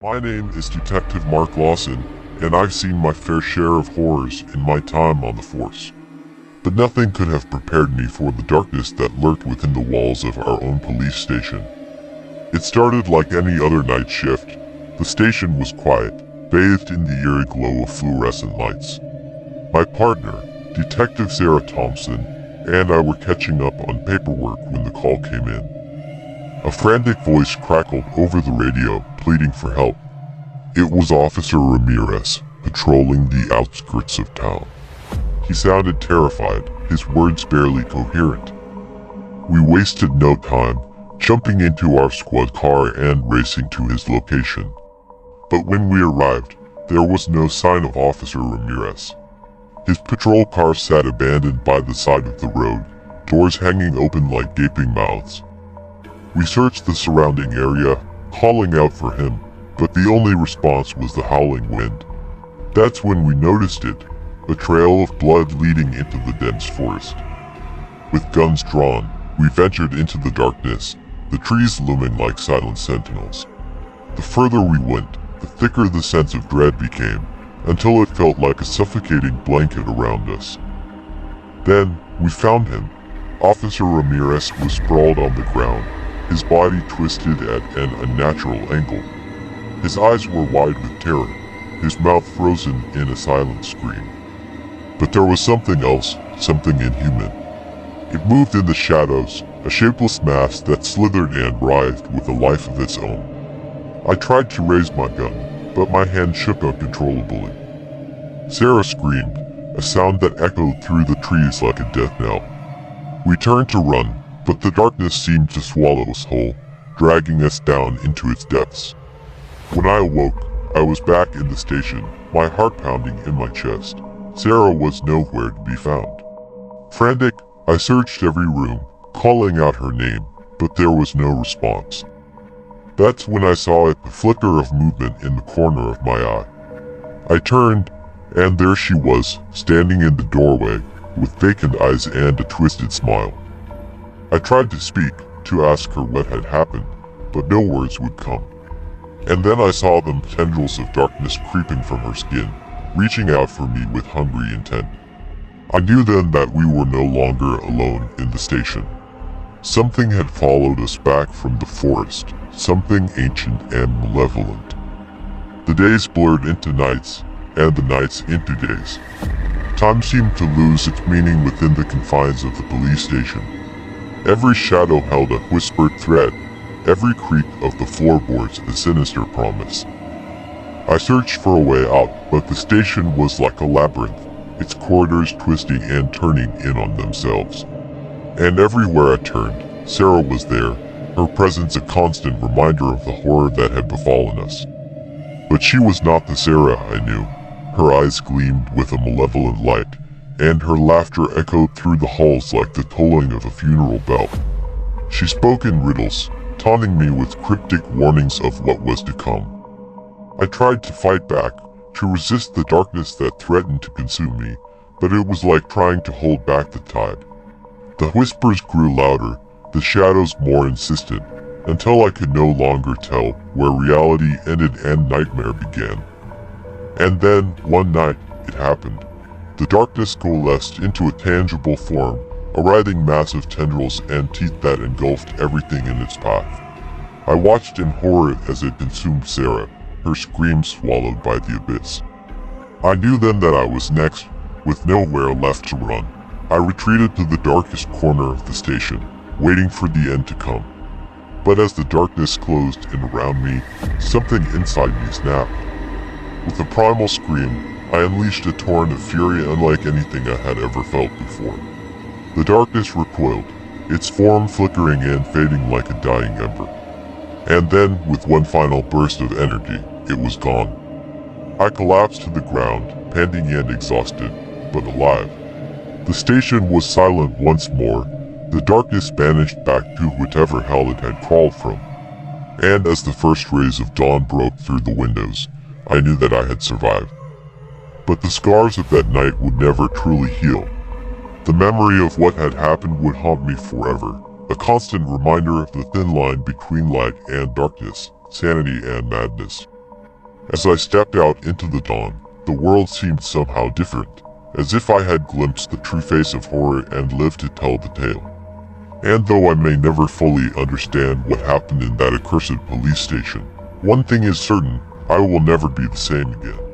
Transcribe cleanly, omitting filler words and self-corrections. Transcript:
My name is Detective Mark Lawson, and I've seen my fair share of horrors in my time on the force. But nothing could have prepared me for the darkness that lurked within the walls of our own police station. It started like any other night shift. The station was quiet, bathed in the eerie glow of fluorescent lights. My partner, Detective Sarah Thompson, and I were catching up on paperwork when the call came in. A frantic voice crackled over the radio, pleading for help. It was Officer Ramirez, patrolling the outskirts of town. He sounded terrified, his words barely coherent. We wasted no time, jumping into our squad car and racing to his location. But when we arrived, there was no sign of Officer Ramirez. His patrol car sat abandoned by the side of the road, doors hanging open like gaping mouths. We searched the surrounding area, calling out for him, but the only response was the howling wind. That's when we noticed it, a trail of blood leading into the dense forest. With guns drawn, we ventured into the darkness, the trees looming like silent sentinels. The further we went, the thicker the sense of dread became, until it felt like a suffocating blanket around us. Then, we found him. Officer Ramirez was sprawled on the ground, his body twisted at an unnatural angle. His eyes were wide with terror, his mouth frozen in a silent scream. But there was something else, something inhuman. It moved in the shadows, a shapeless mass that slithered and writhed with a life of its own. I tried to raise my gun, but my hand shook uncontrollably. Sarah screamed, a sound that echoed through the trees like a death knell. We turned to run, but the darkness seemed to swallow us whole, dragging us down into its depths. When I awoke, I was back in the station, my heart pounding in my chest. Sarah was nowhere to be found. Frantic, I searched every room, calling out her name, but there was no response. That's when I saw the flicker of movement in the corner of my eye. I turned, and there she was, standing in the doorway, with vacant eyes and a twisted smile. I tried to speak, to ask her what had happened, but no words would come. And then I saw the tendrils of darkness creeping from her skin, reaching out for me with hungry intent. I knew then that we were no longer alone in the station. Something had followed us back from the forest, something ancient and malevolent. The days blurred into nights, and the nights into days. Time seemed to lose its meaning within the confines of the police station. Every shadow held a whispered threat, every creak of the floorboards a sinister promise. I searched for a way out, but the station was like a labyrinth, its corridors twisting and turning in on themselves. And everywhere I turned, Sarah was there, her presence a constant reminder of the horror that had befallen us. But she was not the Sarah I knew. Her eyes gleamed with a malevolent light, and her laughter echoed through the halls like the tolling of a funeral bell. She spoke in riddles, taunting me with cryptic warnings of what was to come. I tried to fight back, to resist the darkness that threatened to consume me, but it was like trying to hold back the tide. The whispers grew louder, the shadows more insistent, until I could no longer tell where reality ended and nightmare began. And then, one night, it happened. The darkness coalesced into a tangible form, a writhing mass of tendrils and teeth that engulfed everything in its path. I watched in horror as it consumed Sarah, her screams swallowed by the abyss. I knew then that I was next, with nowhere left to run. I retreated to the darkest corner of the station, waiting for the end to come. But as the darkness closed in around me, something inside me snapped. With a primal scream, I unleashed a torrent of fury unlike anything I had ever felt before. The darkness recoiled, its form flickering and fading like a dying ember. And then, with one final burst of energy, it was gone. I collapsed to the ground, panting and exhausted, but alive. The station was silent once more. The darkness vanished back to whatever hell it had crawled from. And as the first rays of dawn broke through the windows, I knew that I had survived. But the scars of that night would never truly heal. The memory of what had happened would haunt me forever, a constant reminder of the thin line between light and darkness, sanity and madness. As I stepped out into the dawn, the world seemed somehow different, as if I had glimpsed the true face of horror and lived to tell the tale. And though I may never fully understand what happened in that accursed police station, one thing is certain, I will never be the same again.